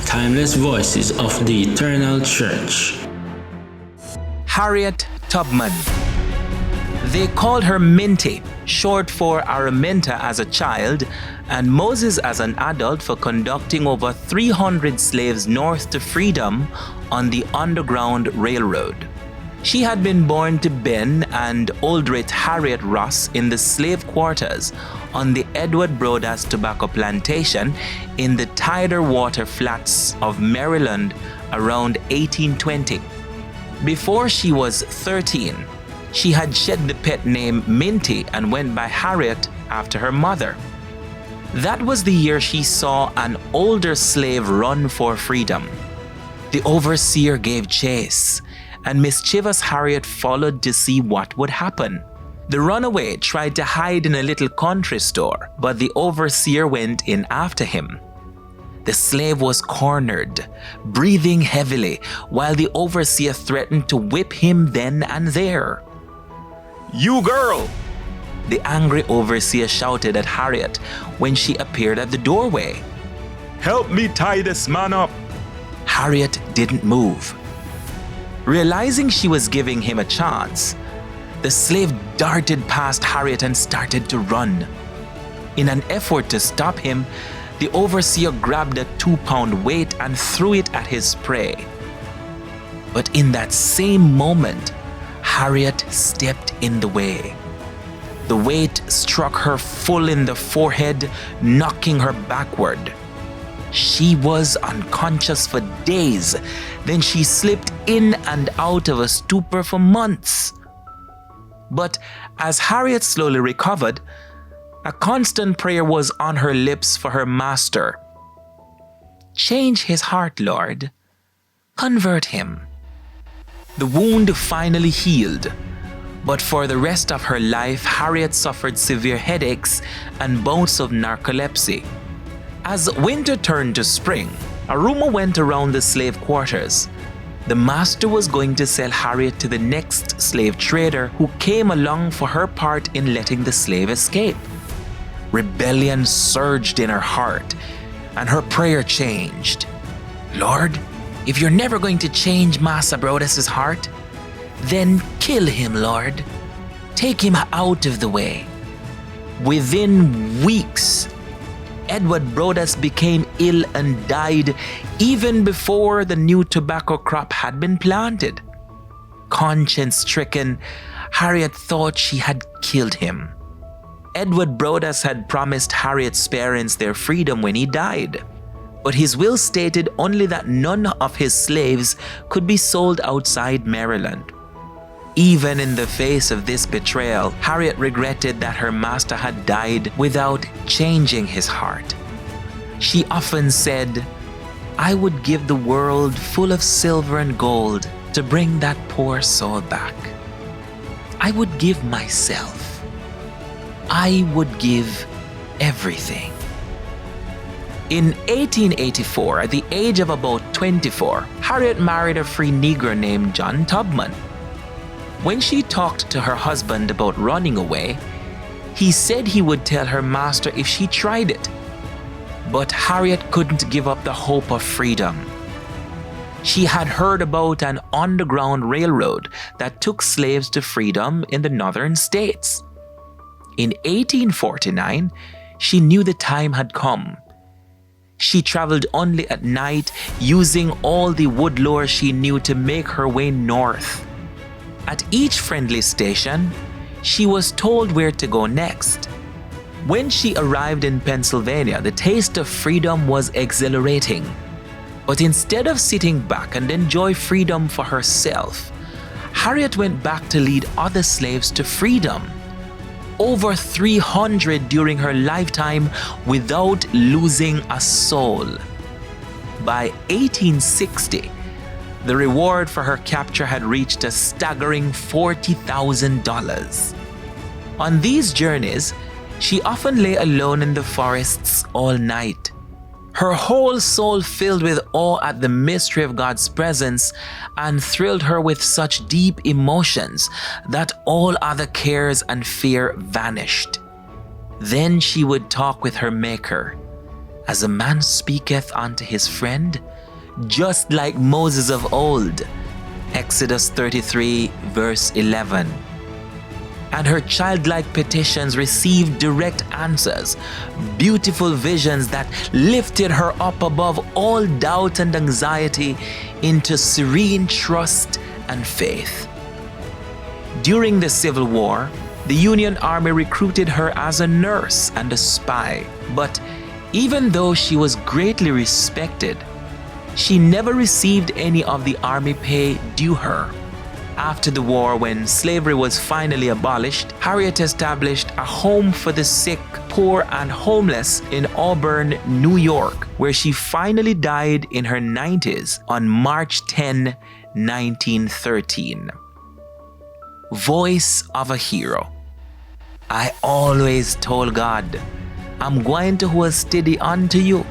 timeless voices of the eternal church. Harriet Tubman. They called her Minty, short for Araminta as a child, and Moses as an adult for conducting over 300 slaves north to freedom on the Underground Railroad. She had been born to Ben and Aldrich Harriet Ross in the slave quarters on the Edward Brodas tobacco plantation in the Tidewater Flats of Maryland around 1820. Before she was 13, she had shed the pet name Minty and went by Harriet after her mother. That was the year she saw an older slave run for freedom. The overseer gave chase, and mischievous Harriet followed to see what would happen. The runaway tried to hide in a little country store, but the overseer went in after him. The slave was cornered, breathing heavily, while the overseer threatened to whip him then and there. "You girl!" the angry overseer shouted at Harriet when she appeared at the doorway. "Help me tie this man up!" Harriet didn't move. Realizing she was giving him a chance, the slave darted past Harriet and started to run. In an effort to stop him, the overseer grabbed a 2-pound weight and threw it at his prey. But in that same moment, Harriet stepped in the way. The weight struck her full in the forehead, knocking her backward. She was unconscious for days. Then she slipped in and out of a stupor for months. But as Harriet slowly recovered, a constant prayer was on her lips for her master. "Change his heart, Lord. Convert him." The wound finally healed, but for the rest of her life, Harriet suffered severe headaches and bouts of narcolepsy. As winter turned to spring, a rumor went around the slave quarters. The master was going to sell Harriet to the next slave trader who came along for her part in letting the slave escape. Rebellion surged in her heart, and her prayer changed. "Lord, if you're never going to change Master Brodus's heart, then kill him, Lord. Take him out of the way." Within weeks, Edward Brodus became ill and died even before the new tobacco crop had been planted. Conscience-stricken, Harriet thought she had killed him. Edward Brodus had promised Harriet's parents their freedom when he died, but his will stated only that none of his slaves could be sold outside Maryland. Even in the face of this betrayal, Harriet regretted that her master had died without changing his heart. She often said, "I would give the world full of silver and gold to bring that poor soul back. I would give myself. I would give everything." In 1884, at the age of about 24, Harriet married a free Negro named John Tubman. When she talked to her husband about running away, he said he would tell her master if she tried it. But Harriet couldn't give up the hope of freedom. She had heard about an underground railroad that took slaves to freedom in the northern states. In 1849, she knew the time had come. She traveled only at night, using all the wood lore she knew to make her way north. At each friendly station, she was told where to go next. When she arrived in Pennsylvania, the taste of freedom was exhilarating. But instead of sitting back and enjoy freedom for herself, Harriet went back to lead other slaves to freedom. Over 300 during her lifetime without losing a soul. By 1860, the reward for her capture had reached a staggering $40,000. On these journeys, she often lay alone in the forests all night. Her whole soul filled with awe at the mystery of God's presence and thrilled her with such deep emotions that all other cares and fear vanished. Then she would talk with her Maker. As a man speaketh unto his friend, just like Moses of old. Exodus 33 verse 11. And her childlike petitions received direct answers, beautiful visions that lifted her up above all doubt and anxiety into serene trust and faith. During the Civil War, the Union Army recruited her as a nurse and a spy. But even though she was greatly respected, she never received any of the army pay due her. After the war, when slavery was finally abolished, Harriet established a home for the sick, poor, and homeless in Auburn, New York, where she finally died in her 90s on March 10, 1913. Voice of a hero. I always told God, I'm going to hold steady unto you,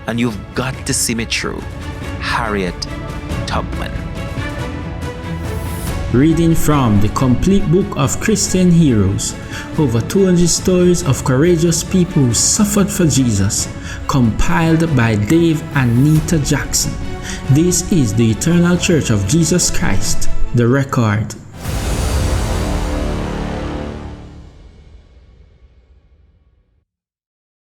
and you've got to see me through. Harriet Tubman. Reading from the complete book of Christian heroes, over 200 stories of courageous people who suffered for Jesus, compiled by Dave and Neta Jackson. This is the Eternal Church of Jesus Christ, the record.